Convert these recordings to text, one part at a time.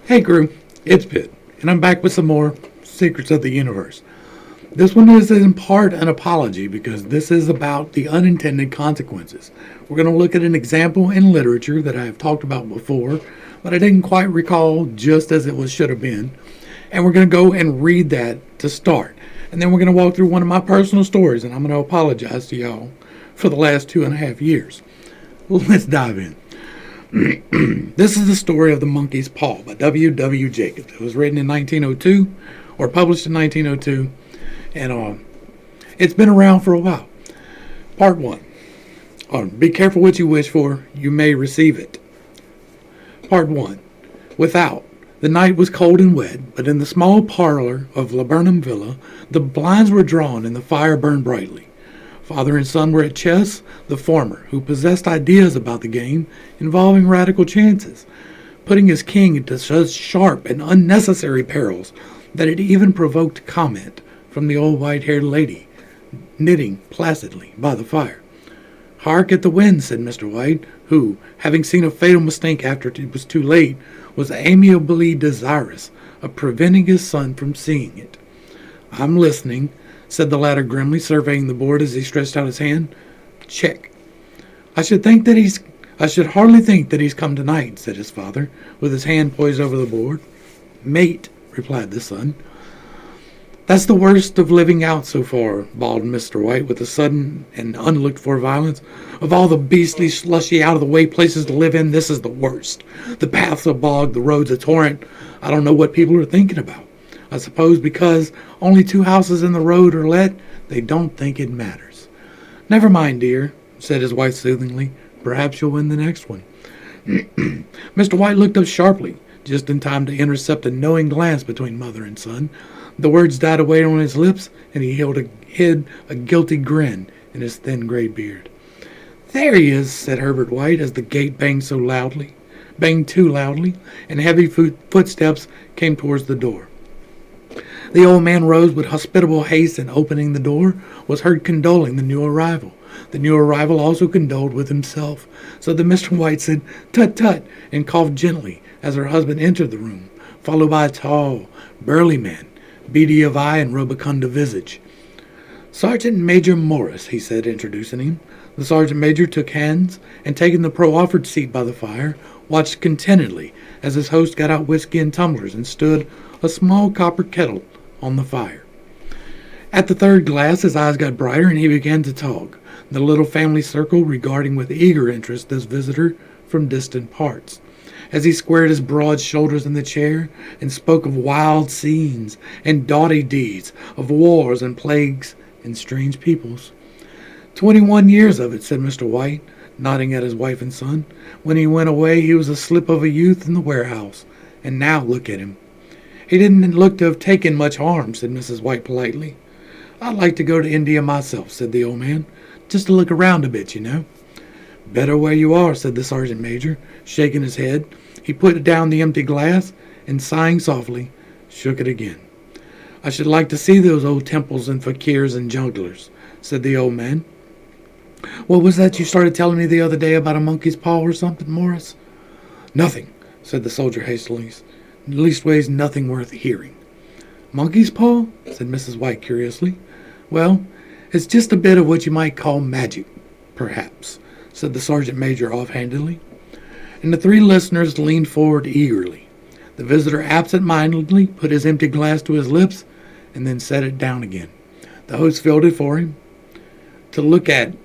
Hey crew, it's Pitt, and I'm back with some more Secrets of the Universe. This one is in part an apology because this is about the unintended consequences. We're going to look at an example in literature that I have talked about before, but I didn't quite recall just as it should have been. And we're going to go and read that to start. And then we're going to walk through one of my personal stories, and I'm going to apologize to y'all for the last 2.5 years. Let's dive in. This is the story of the monkey's paw by W. W. Jacobs. It was written in 1902 or published in 1902, and it's been around for a while. Part 1. Be careful what you wish for, you may receive it. Part 1. Without. The night was cold and wet, but in the small parlor of Laburnum Villa, the blinds were drawn and the fire burned brightly. Father and son were at chess, the former, who possessed ideas about the game involving radical chances, putting his king into such sharp and unnecessary perils that it even provoked comment from the old white-haired lady, knitting placidly by the fire. "Hark at the wind," said Mr. White, who, having seen a fatal mistake after it was too late, was amiably desirous of preventing his son from seeing it. "I'm listening," said the latter grimly, surveying the board as he stretched out his hand. "Check. I should hardly think that he's come tonight," said his father, with his hand poised over the board. "Mate," replied the son. "That's the worst of living out so far," bawled Mr. White with a sudden and unlooked-for violence. "Of all the beastly, slushy, out-of-the-way places to live in, this is the worst. The path's a bog, the road's a torrent. I don't know what people are thinking about. I suppose because only 2 houses in the road are let, they don't think it matters." "Never mind, dear," said his wife soothingly. "Perhaps you'll win the next one." Mr. White looked up sharply, just in time to intercept a knowing glance between mother and son. The words died away on his lips, and he hid a guilty grin in his thin gray beard. "There he is," said Herbert White, as the gate banged too loudly, and heavy footsteps came towards the door. The old man rose with hospitable haste, and opening the door, was heard condoling the new arrival. The new arrival also condoled with himself, so that Mr. White said, "Tut, tut," and coughed gently as her husband entered the room, followed by a tall, burly man, beady of eye and rubicund of visage. "Sergeant Major Morris," he said, introducing him. The sergeant major took hands, and taking the proffered seat by the fire, watched contentedly as his host got out whiskey and tumblers and stood a small copper kettle on the fire. At the third glass, his eyes got brighter, and he began to talk, the little family circle regarding with eager interest this visitor from distant parts, as he squared his broad shoulders in the chair and spoke of wild scenes and doughty deeds, of wars and plagues and strange peoples. 21 years of it," said Mr. White, nodding at his wife and son. "When he went away, he was a slip of a youth in the warehouse, and now look at him." "He didn't look to have taken much harm," said Mrs. White politely. "I'd like to go to India myself," said the old man, "just to look around a bit, you know." "Better where you are," said the sergeant major, shaking his head. He put down the empty glass, and sighing softly, shook it again. "I should like to see those old temples and fakirs and junglers," said the old man. "What was that you started telling me the other day about a monkey's paw or something, Morris?" "Nothing," said the soldier hastily. "Leastways, nothing worth hearing." "Monkey's paw?" said Mrs. White curiously. "Well, it's just a bit of what you might call magic, perhaps," said the sergeant major offhandedly. And the 3 listeners leaned forward eagerly. The visitor absent-mindedly put his empty glass to his lips and then set it down again. The host filled it for him. "To look at,"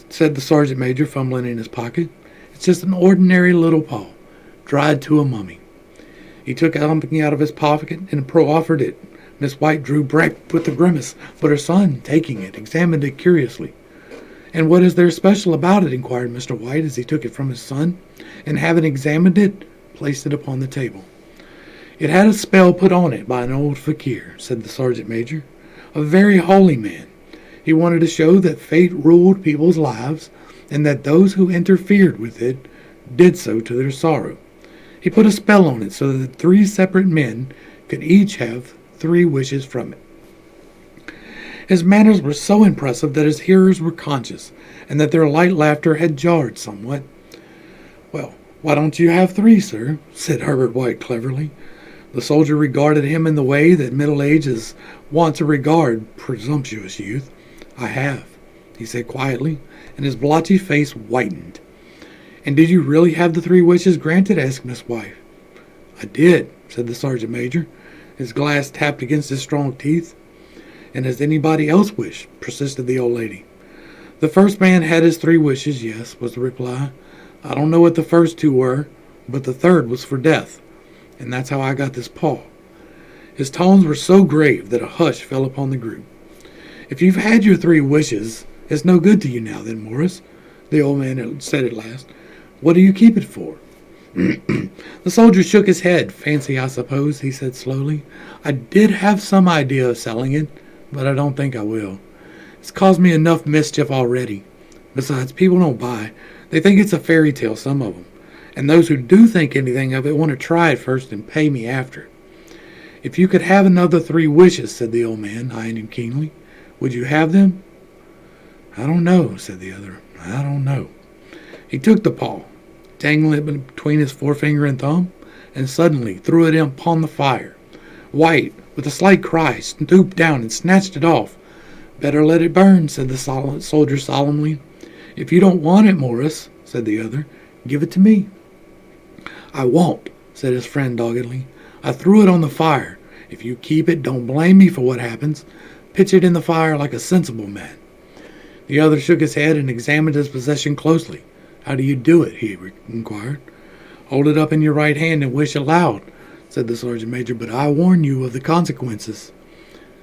said the sergeant major, fumbling in his pocket. "It's just an ordinary little paw, dried to a mummy." He took something out of his pocket and proffered it. Miss White drew back with a grimace, but her son, taking it, examined it curiously. "And what is there special about it?" inquired Mr. White as he took it from his son, and having examined it, placed it upon the table. "It had a spell put on it by an old fakir," said the sergeant major, "a very holy man. He wanted to show that fate ruled people's lives, and that those who interfered with it did so to their sorrow. He put a spell on it so that 3 separate men could each have 3 wishes from it. His manners were so impressive that his hearers were conscious, and that their light laughter had jarred somewhat. Well, "Why don't you have 3, sir?" said Herbert White cleverly. The soldier regarded him in the way that middle age is wont to regard presumptuous youth. "I have," he said quietly, and his blotchy face whitened. "And did you really have the 3 wishes granted?" asked Miss White. "I did," said the sergeant major. His glass tapped against his strong teeth. "And has anybody else wished?" persisted the old lady. "The first man had his 3 wishes, yes," was the reply. "I don't know what the first 2 were, but the third was for death. And that's how I got this paw." His tones were so grave that a hush fell upon the group. "If you've had your 3 wishes, it's no good to you now, then, Morris," the old man said at last. "What do you keep it for?" The soldier shook his head. "Fancy, I suppose," he said slowly. "I did have some idea of selling it, but I don't think I will. It's caused me enough mischief already. Besides, people don't buy. They think it's a fairy tale, some of them. And those who do think anything of it want to try it first and pay me after." "If you could have another 3 wishes," said the old man, eyeing him keenly, "would you have them?" "I don't know," said the other. "I don't know." He took the paw, dangling it between his forefinger and thumb, and suddenly threw it upon the fire. White, with a slight cry, stooped down and snatched it off. "Better let it burn," said the soldier solemnly. "If you don't want it, Morris," said the other, "give it to me." "I won't," said his friend doggedly. "I threw it on the fire. If you keep it, don't blame me for what happens. Pitch it in the fire like a sensible man." The other shook his head and examined his possession closely. "How do you do it?" he inquired. "Hold it up in your right hand and wish aloud," said the sergeant major, "but I warn you of the consequences."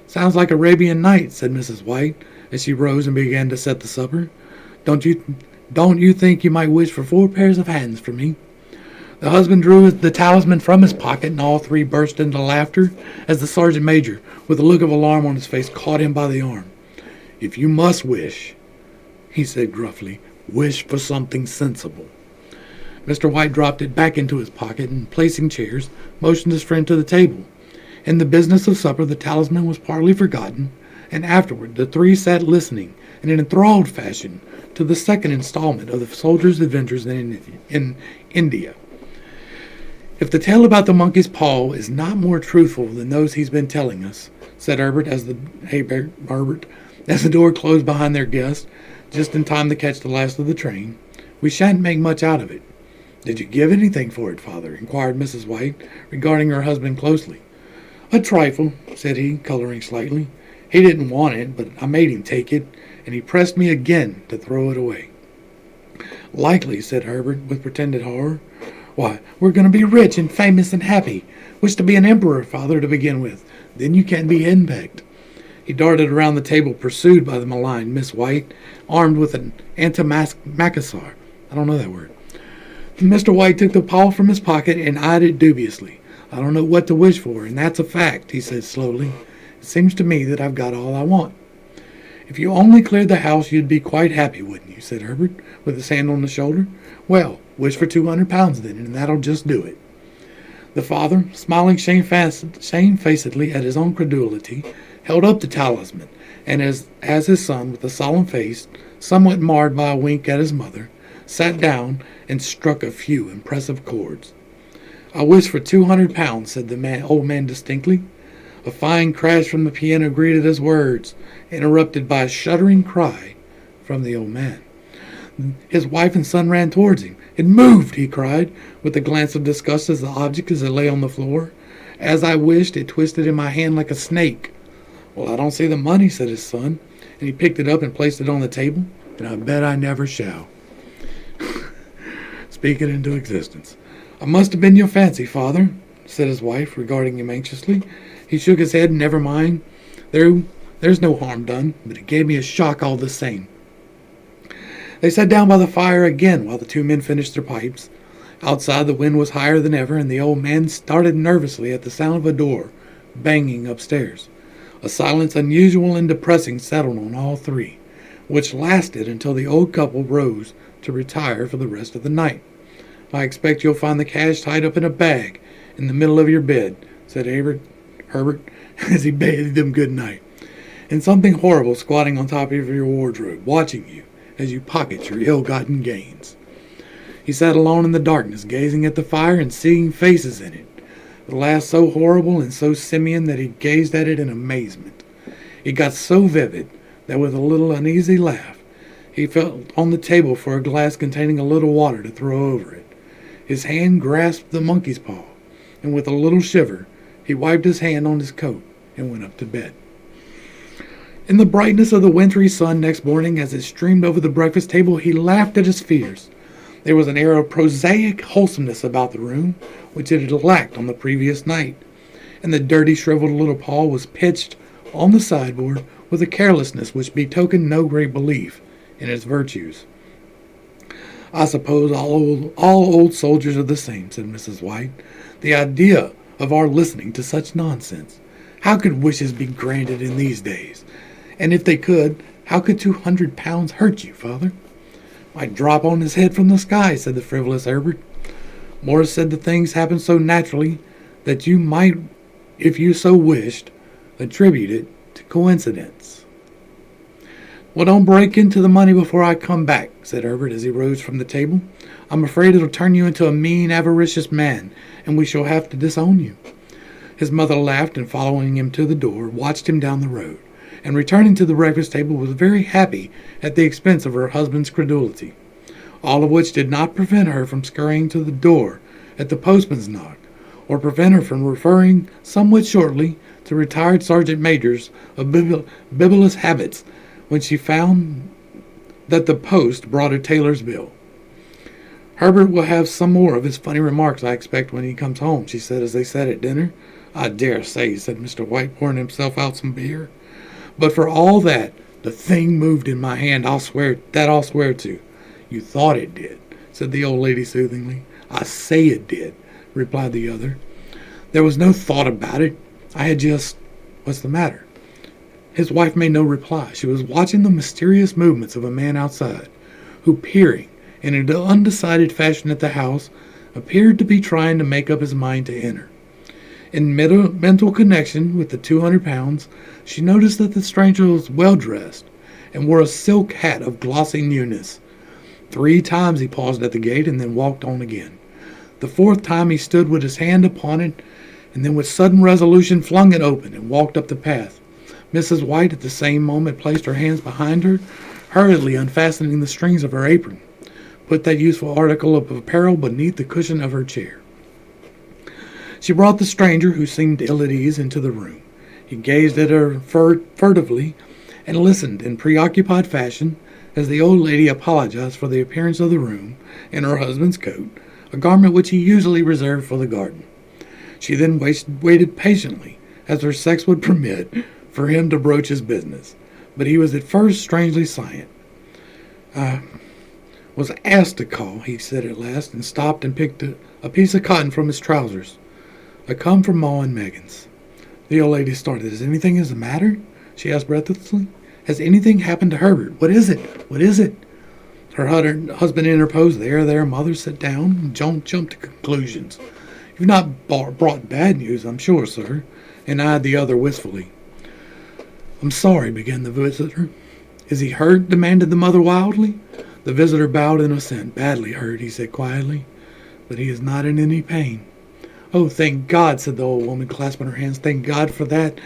"Sounds like Arabian Nights," said Mrs. White, as she rose and began to set the supper. Don't you think you might wish for 4 pairs of hands for me?" The husband drew the talisman from his pocket, and all 3 burst into laughter as the sergeant major, with a look of alarm on his face, caught him by the arm. "If you must wish," he said gruffly, "wish for something sensible." Mr. White dropped it back into his pocket and, placing chairs, motioned his friend to the table. In the business of supper, the talisman was partly forgotten, and afterward the 3 sat listening in an enthralled fashion to the second installment of the soldier's adventures in India. "If the tale about the monkey's paw is not more truthful than those he's been telling us," said Herbert as the door closed behind their guest, just in time to catch the last of the train, "we shan't make much out of it." "Did you give anything for it, father?" inquired Mrs. White, regarding her husband closely. "A trifle," said he, coloring slightly. "He didn't want it, but I made him take it, and he pressed me again to throw it away." "Likely," said Herbert, with pretended horror. "Why, we're going to be rich and famous and happy. Wish to be an emperor, father, to begin with. Then you can't be henpecked." He darted around the table, pursued by the maligned Miss White, armed with an antimacassar. I don't know that word. Mr. White took the paw from his pocket and eyed it dubiously. "I don't know what to wish for, and that's a fact," he said slowly. "It seems to me that I've got all I want." "If you only cleared the house, you'd be quite happy, wouldn't you?" said Herbert, with his hand on the shoulder. "Well, wish for 200 pounds then, and that'll just do it." The father, smiling shamefacedly at his own credulity, held up the talisman, and as his son, with a solemn face, somewhat marred by a wink at his mother, sat down and struck a few impressive chords. "I wish for 200 pounds," said the old man distinctly. A fine crash from the piano greeted his words, interrupted by a shuddering cry from the old man. His wife and son ran towards him. "It moved!" he cried, with a glance of disgust at the object as it lay on the floor. "As I wished, it twisted in my hand like a snake." "Well, I don't see the money," said his son, and he picked it up and placed it on the table. "And I bet I never shall." Speak it into existence. "I must have been your fancy, father," said his wife, regarding him anxiously. He shook his head. "Never mind. There's no harm done, but it gave me a shock all the same." They sat down by the fire again while the 2 men finished their pipes. Outside, the wind was higher than ever, and the old man started nervously at the sound of a door banging upstairs. A silence unusual and depressing settled on all 3, which lasted until the old couple rose to retire for the rest of the night. "I expect you'll find the cash tied up in a bag in the middle of your bed," said Herbert, as he bade them good night, "and something horrible squatting on top of your wardrobe, watching you as you pocket your ill-gotten gains." He sat alone in the darkness, gazing at the fire and seeing faces in it, the last so horrible and so simian that he gazed at it in amazement. It got so vivid that with a little uneasy laugh, he felt on the table for a glass containing a little water to throw over it. His hand grasped the monkey's paw, and with a little shiver, he wiped his hand on his coat and went up to bed. In the brightness of the wintry sun next morning, as it streamed over the breakfast table, he laughed at his fears. There was an air of prosaic wholesomeness about the room, which it had lacked on the previous night, and the dirty, shriveled little paw was pitched on the sideboard with a carelessness which betokened no great belief in its virtues. "I suppose all old soldiers are the same," said Mrs. White. "The idea of our listening to such nonsense! How could wishes be granted in these days? And if they could, how could 200 pounds hurt you, Father?" "Might drop on his head from the sky," said the frivolous Herbert. "Morris said the things happened so naturally that you might, if you so wished, attribute it to coincidence." "Well, don't break into the money before I come back," said Herbert as he rose from the table. "I'm afraid it'll turn you into a mean, avaricious man, and we shall have to disown you." His mother laughed, and following him to the door, watched him down the road, and returning to the breakfast table was very happy at the expense of her husband's credulity, all of which did not prevent her from scurrying to the door at the postman's knock, or prevent her from referring somewhat shortly to retired sergeant majors of bibulous habits when she found that the post brought a tailor's bill. "Herbert will have some more of his funny remarks, I expect, when he comes home," she said as they sat at dinner. "I dare say," said Mr. White, pouring himself out some beer. "But for all that, the thing moved in my hand, I'll swear to." "You thought it did," said the old lady soothingly. "I say it did," replied the other. "There was no thought about it. I had just— What's the matter?" His wife made no reply. She was watching the mysterious movements of a man outside, who, peering in an undecided fashion at the house, appeared to be trying to make up his mind to enter. In mental connection with the 200 pounds, she noticed that the stranger was well dressed and wore a silk hat of glossy newness. 3 times he paused at the gate and then walked on again. The 4th time he stood with his hand upon it, and then with sudden resolution flung it open and walked up the path. Mrs. White at the same moment placed her hands behind her, hurriedly unfastening the strings of her apron, put that useful article of apparel beneath the cushion of her chair. She brought the stranger, who seemed ill at ease, into the room. He gazed at her furtively and listened in preoccupied fashion as the old lady apologized for the appearance of the room in her husband's coat, a garment which he usually reserved for the garden. She then waited patiently, as her sex would permit, for him to broach his business, but he was at first strangely silent. "I was asked to call," he said at last, and stopped and picked a piece of cotton from his trousers. "I come from Ma and Megan's." The old lady started. "Is anything the matter?" she asked breathlessly. "Has anything happened to Herbert? What is it? What is it?" Her husband interposed. There, mother, sit down, and don't jump to conclusions. "You've not brought bad news, I'm sure, sir," and eyed the other wistfully. "I'm sorry," began the visitor. "Is he hurt?" demanded the mother wildly. The visitor bowed in assent. "Badly hurt," he said quietly, "but he is not in any pain." "Oh, thank God," said the old woman, clasping her hands. "Thank God for that.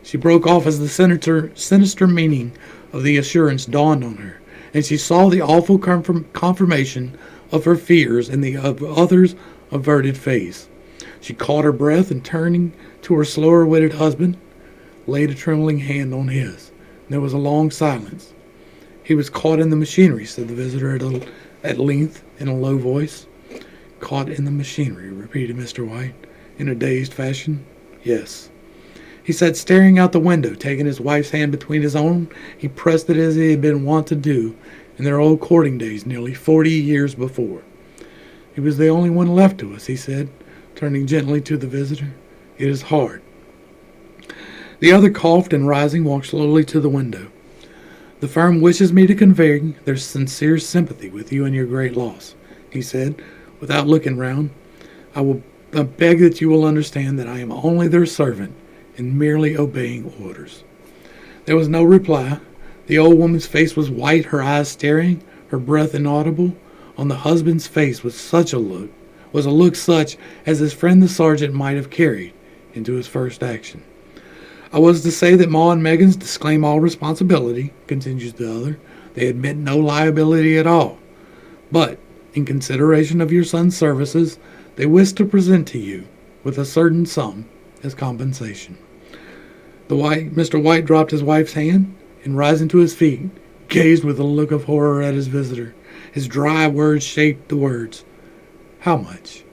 She broke off as the sinister meaning of the assurance dawned on her, and she saw the awful confirmation of her fears in the other's averted face. She caught her breath and, turning to her slower-witted husband, laid a trembling hand on his. There was a long silence. "He was caught in the machinery," said the visitor at length in a low voice. "Caught in the machinery," repeated Mr. White, in a dazed fashion. "Yes." He sat staring out the window, taking his wife's hand between his own. He pressed it as he had been wont to do in their old courting days nearly 40 years before. "He was the only one left to us," he said, turning gently to the visitor. "It is hard." The other coughed and, rising, walked slowly to the window. "The firm wishes me to convey their sincere sympathy with you in your great loss," he said, without looking round. I beg that you will understand that I am only their servant and merely obeying orders." There was no reply. The old woman's face was white, her eyes staring, her breath inaudible. on the husband's face was a look such as his friend the sergeant might have carried into his first action. I was to say that Ma and Meggins disclaim all responsibility, continues the other. They admit no liability at all. But, in consideration of your son's services, they wish to present to you with a certain sum as compensation. Mr. White dropped his wife's hand and, rising to his feet, gazed with a look of horror at his visitor. His dry words shaped the words. How much?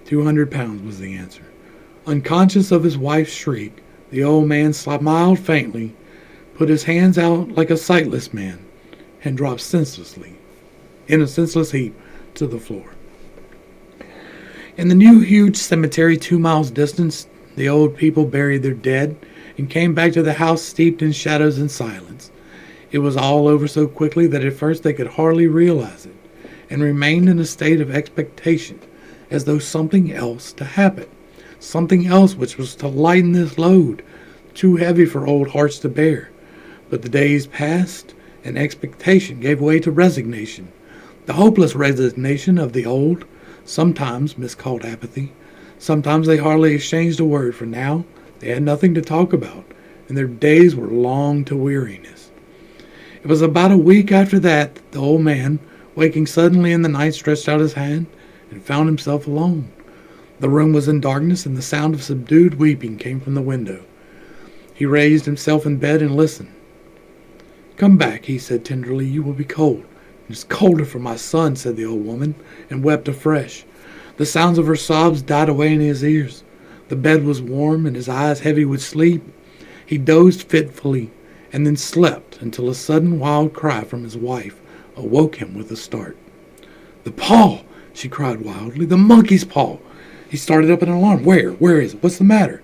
200 pounds was the answer. Unconscious of his wife's shriek, the old man smiled faintly, put his hands out like a sightless man, and dropped senselessly, in a senseless heap, to the floor. In the new huge cemetery 2 miles distant, the old people buried their dead and came back to the house steeped in shadows and silence. It was all over so quickly that at first they could hardly realize it, and remained in a state of expectation, as though something else to happen, something else which was to lighten this load, too heavy for old hearts to bear. But the days passed, and expectation gave way to resignation, the hopeless resignation of the old, sometimes miscalled apathy. Sometimes they hardly exchanged a word, for now they had nothing to talk about, and their days were long to weariness. It was about a week after that the old man, waking suddenly in the night, stretched out his hand and found himself alone. The room was in darkness, and the sound of subdued weeping came from the window. He raised himself in bed and listened. "Come back," he said tenderly. "You will be cold." "It is colder for my son," said the old woman, and wept afresh. The sounds of her sobs died away in his ears. The bed was warm, and his eyes heavy with sleep. He dozed fitfully, and then slept until a sudden wild cry from his wife awoke him with a start. "The paw!" she cried wildly. "The monkey's paw!" He started up in alarm. Where is it? What's the matter?"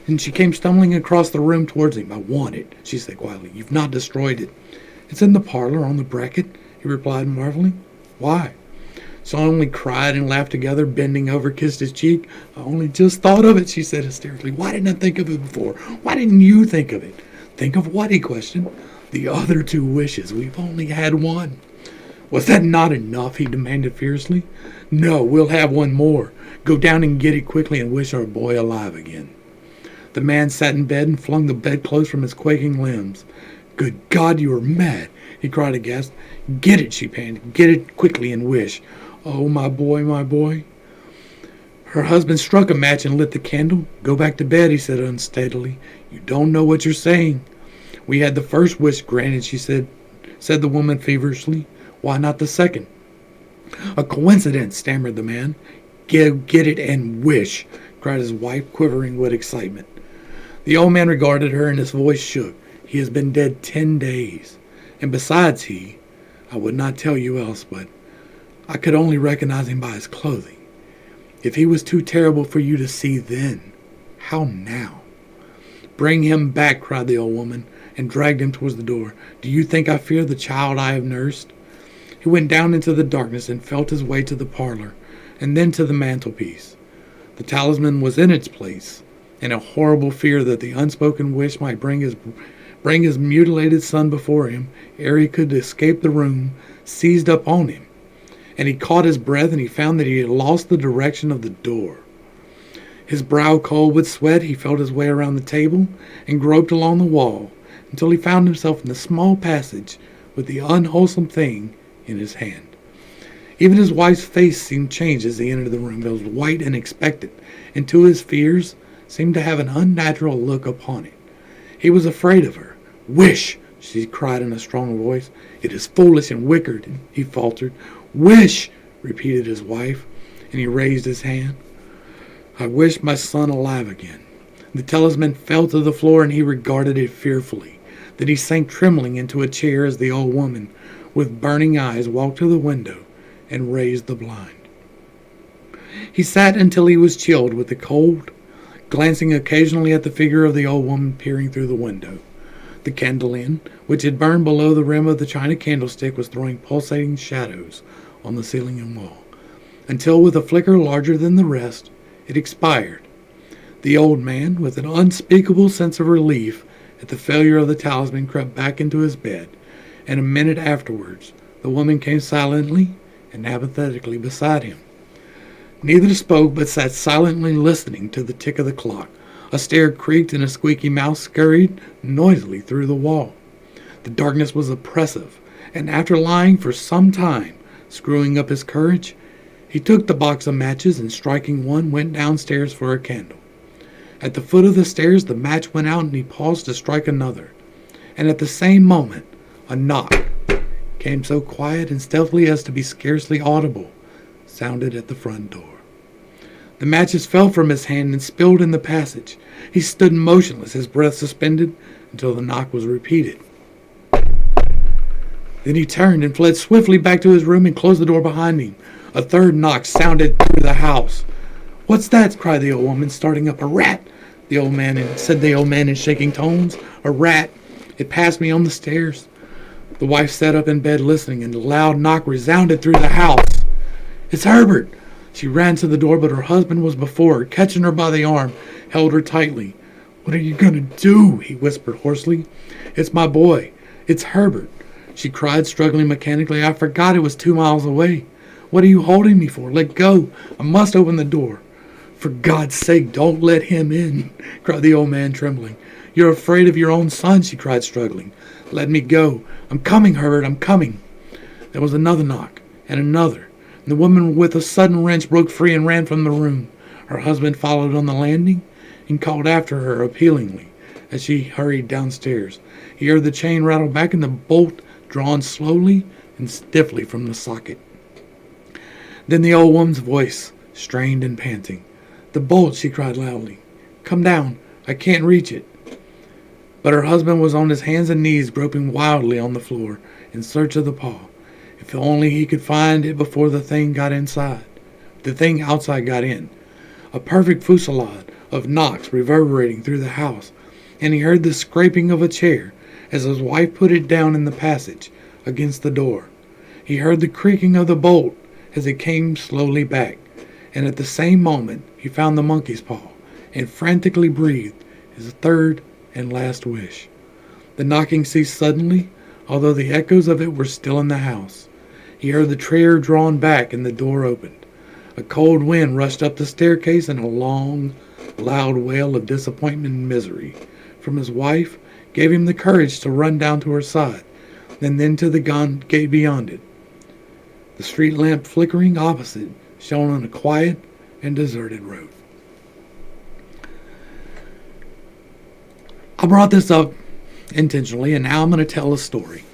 And she came stumbling across the room towards him. "I want it," she said quietly. "You've not destroyed it." "It's in the parlor on the bracket," he replied, marveling. "Why?" So I only cried and laughed together, bending over, kissed his cheek. "I only just thought of it," she said hysterically. "Why didn't I think of it before? Why didn't you think of it?" "Think of what?" he questioned. "The other 2 wishes. We've only had one." "Was that not enough?" he demanded fiercely. "No, we'll have one more. Go down and get it quickly and wish our boy alive again." The man sat in bed and flung the bedclothes from his quaking limbs. "Good God, you are mad!" he cried aghast. "Get it," she panted. "Get it quickly and wish. Oh, my boy, my boy." Her husband struck a match and lit the candle. "Go back to bed," he said unsteadily. "You don't know what you're saying." "We had the first wish granted," said the woman feverishly. "Why not the second?" "A coincidence," stammered the man. Get it and wish," cried his wife, quivering with excitement. The old man regarded her, and his voice shook. "He has been dead 10 days. And besides I would not tell you else, but I could only recognize him by his clothing. If he was too terrible for you to see then, how now?" "Bring him back," cried the old woman, and dragged him towards the door. "Do you think I fear the child I have nursed?" He went down into the darkness and felt his way to the parlor, and then to the mantelpiece. The talisman was in its place, and a horrible fear that the unspoken wish might bring his mutilated son before him ere he could escape the room seized up on him, and he caught his breath, and he found that he had lost the direction of the door. His brow cold with sweat, he felt his way around the table and groped along the wall until he found himself in the small passage with the unwholesome thing in his hand. Even his wife's face seemed changed as he entered the room. It was white and expectant, and to his fears seemed to have an unnatural look upon it. He was afraid of her. "Wish!" she cried in a strong voice. "It is foolish and wicked," he faltered. "Wish!" repeated his wife, and he raised his hand. "I wish my son alive again." The talisman fell to the floor, and he regarded it fearfully. Then he sank trembling into a chair as the old woman, with burning eyes, walked to the window and raised the blind. He sat until he was chilled with the cold, glancing occasionally at the figure of the old woman peering through the window. The candle end, which had burned below the rim of the china candlestick, was throwing pulsating shadows on the ceiling and wall, until with a flicker larger than the rest, it expired. The old man, with an unspeakable sense of relief at the failure of the talisman, crept back into his bed, and a minute afterwards the woman came silently and apathetically beside him. Neither spoke, but sat silently listening to the tick of the clock. A stair creaked and a squeaky mouse scurried noisily through the wall. The darkness was oppressive, and after lying for some time, screwing up his courage, he took the box of matches and, striking one, went downstairs for a candle. At the foot of the stairs, the match went out and he paused to strike another. And at the same moment, a knock, came so quiet and stealthily as to be scarcely audible, sounded at the front door. The matches fell from his hand and spilled in the passage. He stood motionless, his breath suspended, until the knock was repeated. Then he turned and fled swiftly back to his room and closed the door behind him. A third knock sounded through the house. "What's that?" cried the old woman, starting up. "A rat," said the old man in shaking tones. "A rat. It passed me on the stairs." The wife sat up in bed listening, and the loud knock resounded through the house. "It's Herbert!" She ran to the door, but her husband was before her, catching her by the arm, held her tightly. "What are you going to do?" he whispered hoarsely. "It's my boy. It's Herbert," she cried, struggling mechanically. "I forgot it was 2 miles away. What are you holding me for? Let go. I must open the door." "For God's sake, don't let him in," cried the old man, trembling. "You're afraid of your own son," she cried, struggling. "Let me go. I'm coming, Herbert, I'm coming." There was another knock, and another. The woman, with a sudden wrench, broke free and ran from the room. Her husband followed on the landing and called after her appealingly as she hurried downstairs. He heard the chain rattle back and the bolt drawn slowly and stiffly from the socket. Then the old woman's voice, strained and panting. "The bolt," she cried loudly. "Come down. I can't reach it." But her husband was on his hands and knees, groping wildly on the floor in search of the paw. If only he could find it before the thing outside got in. A perfect fusillade of knocks reverberating through the house, and he heard the scraping of a chair as his wife put it down in the passage against the door. He heard the creaking of the bolt as it came slowly back, and at the same moment he found the monkey's paw and frantically breathed his third and last wish. The knocking ceased suddenly, although the echoes of it were still in the house. He heard the chair drawn back and the door opened. A cold wind rushed up the staircase, and a long, loud wail of disappointment and misery from his wife gave him the courage to run down to her side, and then to the gate beyond it. The street lamp flickering opposite shone on a quiet and deserted road. I brought this up intentionally, and now I'm going to tell a story.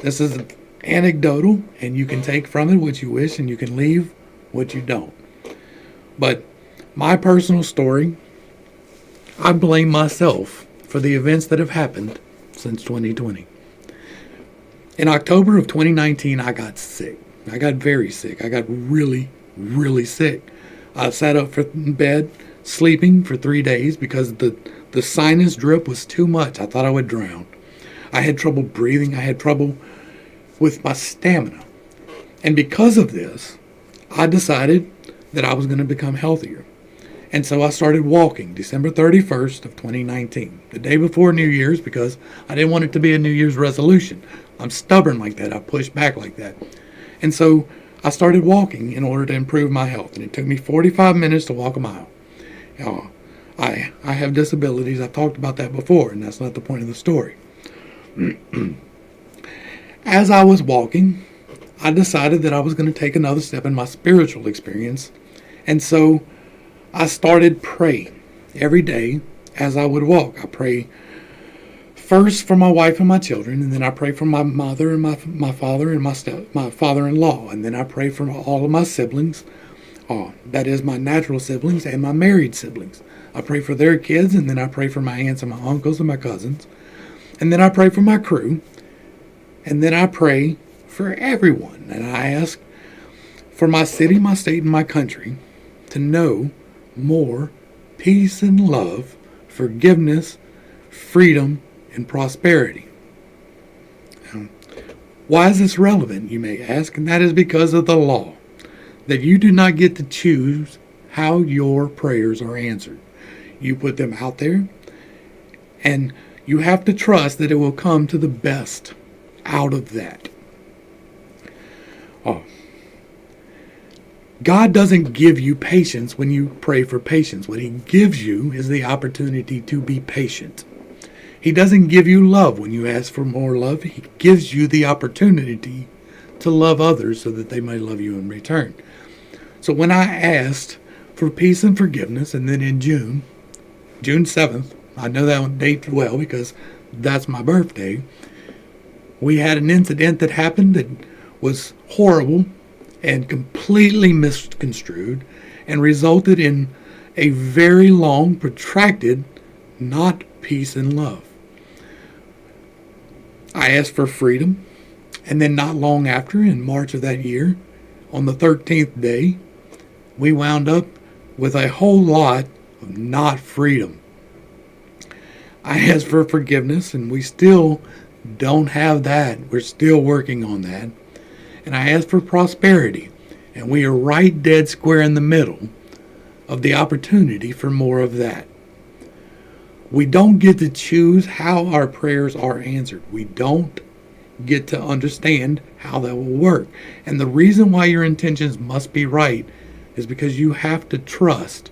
This is anecdotal, and you can take from it what you wish, and you can leave what you don't. But my personal story, I blame myself for the events that have happened since 2020. In October of 2019, I got sick. I got very sick. I got really, really sick. I sat up in bed, sleeping for 3 days because the sinus drip was too much. I thought I would drown. I had trouble breathing. I had trouble with my stamina. And because of this, I decided that I was going to become healthier. And so I started walking December 31st of 2019, the day before New Year's, because I didn't want it to be a New Year's resolution. I'm stubborn like that. I push back like that. And so I started walking in order to improve my health. And it took me 45 minutes to walk a mile. I have disabilities. I've talked about that before, and that's not the point of the story. As I was walking, I decided that I was going to take another step in my spiritual experience. And so I started praying every day as I would walk. I pray first for my wife and my children, and then I pray for my mother and my father and my father-in-law, and then I pray for all of my siblings. That is my natural siblings and my married siblings. I pray for their kids, and then I pray for my aunts and my uncles and my cousins. And then I pray for my crew. And then I pray for everyone. And I ask for my city, my state, and my country to know more peace and love, forgiveness, freedom, and prosperity. Why is this relevant, you may ask? And that is because of the law, that you do not get to choose how your prayers are answered. You put them out there, and you have to trust that it will come to the best out of that. God doesn't give you patience when you pray for patience. What he gives you is the opportunity to be patient. He doesn't give you love when you ask for more love. He gives you the opportunity to love others so that they may love you in return. So when I asked for peace and forgiveness, and then in June 7th, I know that date well because that's my birthday, we had an incident that happened that was horrible and completely misconstrued and resulted in a very long, protracted, not peace and love. I asked for freedom, and then not long after, in March of that year, on the 13th day, we wound up with a whole lot of not freedom. I asked for forgiveness, and we still don't have that. We're still working on that. And I asked for prosperity, and we are right dead square in the middle of the opportunity for more of that. We don't get to choose how our prayers are answered. We don't get to understand how that will work. And the reason why your intentions must be right is because you have to trust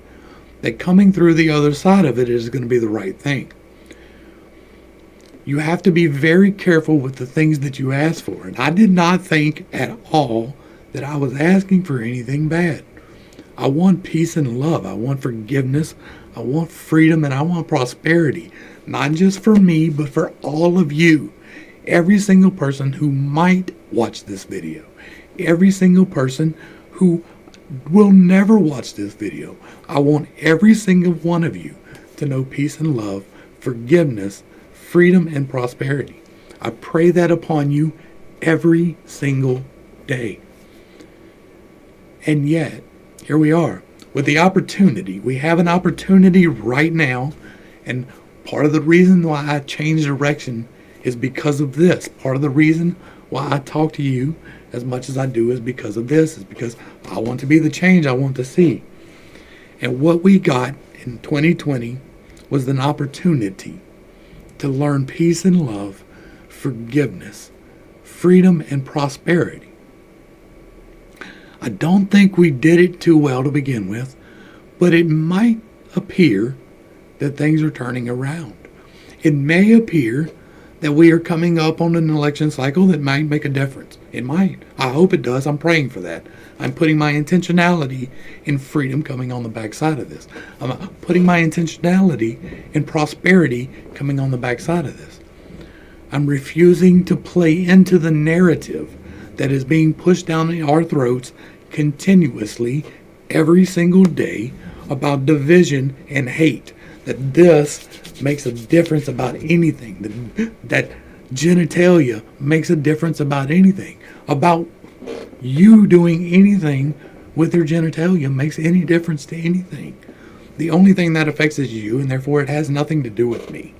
that coming through the other side of it is going to be the right thing. You have to be very careful with the things that you ask for. And I did not think at all that I was asking for anything bad. I want peace and love. I want forgiveness. I want freedom, and I want prosperity. Not just for me, but for all of you. Every single person who might watch this video. Every single person who will never watch this video. I want every single one of you to know peace and love, forgiveness, freedom, and prosperity. I pray that upon you every single day. And yet, here we are with the opportunity. We have an opportunity right now, and part of the reason why I changed direction is because of this. Part of the reason why I talk to you as much as I do is because of this, is because I want to be the change I want to see. And what we got in 2020 was an opportunity to learn peace and love, forgiveness, freedom, and prosperity. I don't think we did it too well to begin with, but it might appear that things are turning around. It may appear that we are coming up on an election cycle that might make a difference. It might. I hope it does. I'm praying for that. I'm putting my intentionality in freedom coming on the backside of this. I'm putting my intentionality in prosperity coming on the backside of this. I'm refusing to play into the narrative that is being pushed down our throats continuously every single day about division and hate. That this makes a difference about anything. That genitalia makes a difference about anything. About you doing anything with your genitalia makes any difference to anything. The only thing that affects is you, and therefore it has nothing to do with me.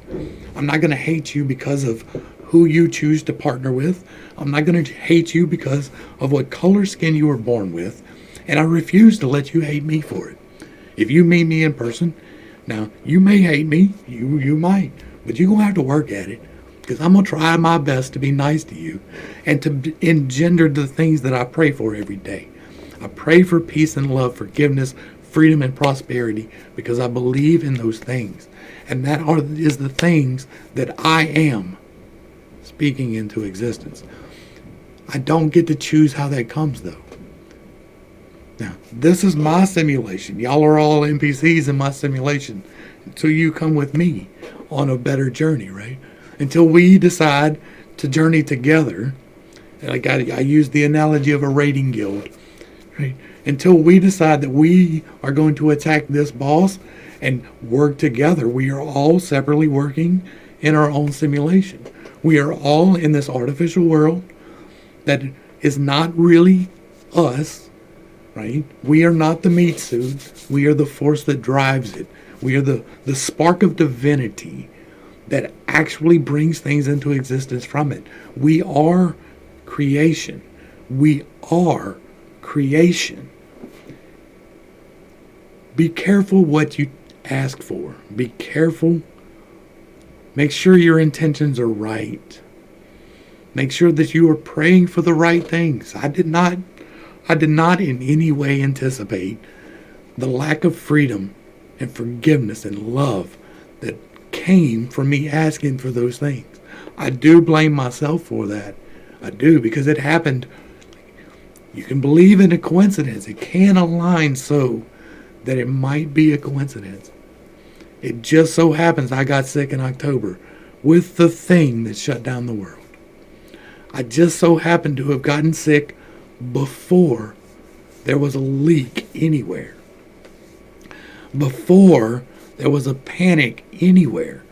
I'm not going to hate you because of who you choose to partner with. I'm not going to hate you because of what color skin you were born with. And I refuse to let you hate me for it. If you meet me in person, now you may hate me, you might, but you're going to have to work at it. Because I'm going to try my best to be nice to you and to engender the things that I pray for every day. I pray for peace and love, forgiveness, freedom, and prosperity because I believe in those things. And that is the things that I am speaking into existence. I don't get to choose how that comes, though. Now, this is my simulation. Y'all are all NPCs in my simulation until you come with me on a better journey, right? Until we decide to journey together. I use the analogy of a raiding guild, right? Until we decide that we are going to attack this boss and work together. We are all separately working in our own simulation. We are all in this artificial world that is not really us, right? We are not the meat suit. We are the force that drives it. We are the spark of divinity that actually brings things into existence from it. We are creation. We are creation. Be careful what you ask for. Be careful. Make sure your intentions are right. Make sure that you are praying for the right things. I did not I did not in any way anticipate the lack of freedom and forgiveness and love that came from me asking for those things. I do blame myself for that. I do, because it happened. You can believe in a coincidence. It can align so that it might be a coincidence. It just so happens I got sick in October with the thing that shut down the world. I just so happened to have gotten sick before there was a leak anywhere, before there was a panic anywhere.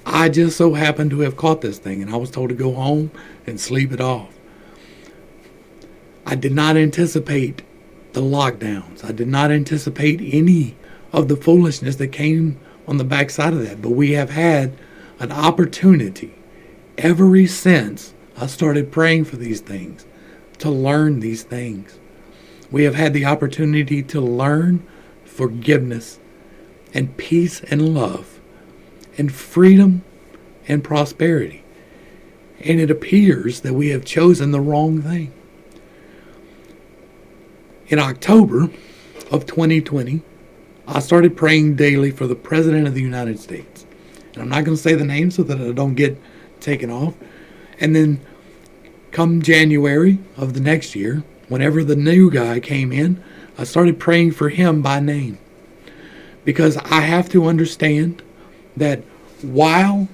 I just so happened to have caught this thing, and I was told to go home and sleep it off. I did not anticipate the lockdowns. I did not anticipate any of the foolishness that came on the backside of that. But we have had an opportunity ever since I started praying for these things, to learn these things. We have had the opportunity to learn forgiveness and peace and love and freedom and prosperity. And it appears that we have chosen the wrong thing. In October of 2020, I started praying daily for the President of the United States. And I'm not going to say the name so that I don't get taken off. And then come January of the next year, whenever the new guy came in, I started praying for him by name. Because I have to understand that while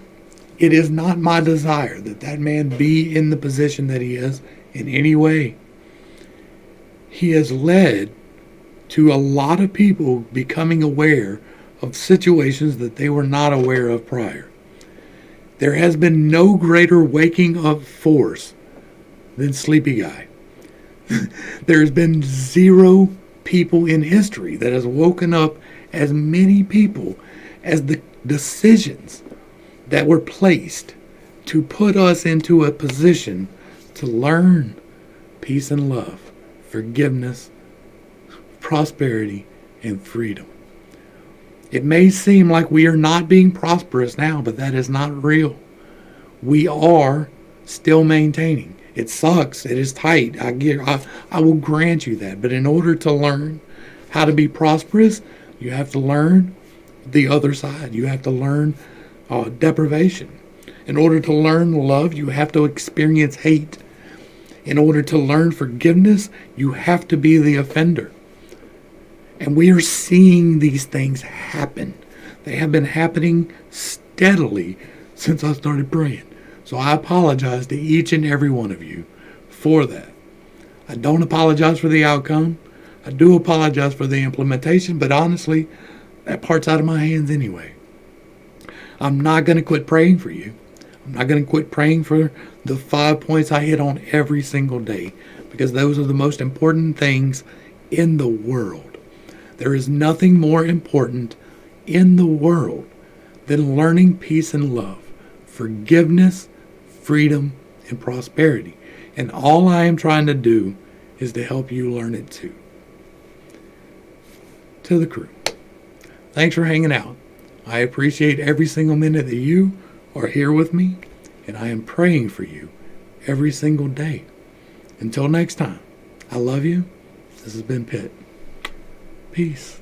it is not my desire that that man be in the position that he is in any way, he has led to a lot of people becoming aware of situations that they were not aware of prior. There has been no greater waking up force than Sleepy Guy. There's been zero people in history that has woken up as many people as the decisions that were placed to put us into a position to learn peace and love, forgiveness, prosperity, and freedom. It may seem like we are not being prosperous now, but that is not real. We are still maintaining. It sucks. It is tight. I will grant you that. But in order to learn how to be prosperous, you have to learn the other side. You have to learn deprivation. In order to learn love, you have to experience hate. In order to learn forgiveness, you have to be the offender. And we are seeing these things happen. They have been happening steadily since I started praying. So I apologize to each and every one of you for that. I don't apologize for the outcome. I do apologize for the implementation, but honestly, that part's out of my hands anyway. I'm not going to quit praying for you. I'm not going to quit praying for the 5 points I hit on every single day, because those are the most important things in the world. There is nothing more important in the world than learning peace and love, forgiveness, freedom, and prosperity. And all I am trying to do is to help you learn it too. To the crew, thanks for hanging out. I appreciate every single minute that you are here with me, and I am praying for you every single day. Until next time, I love you. This has been Pitt. Peace.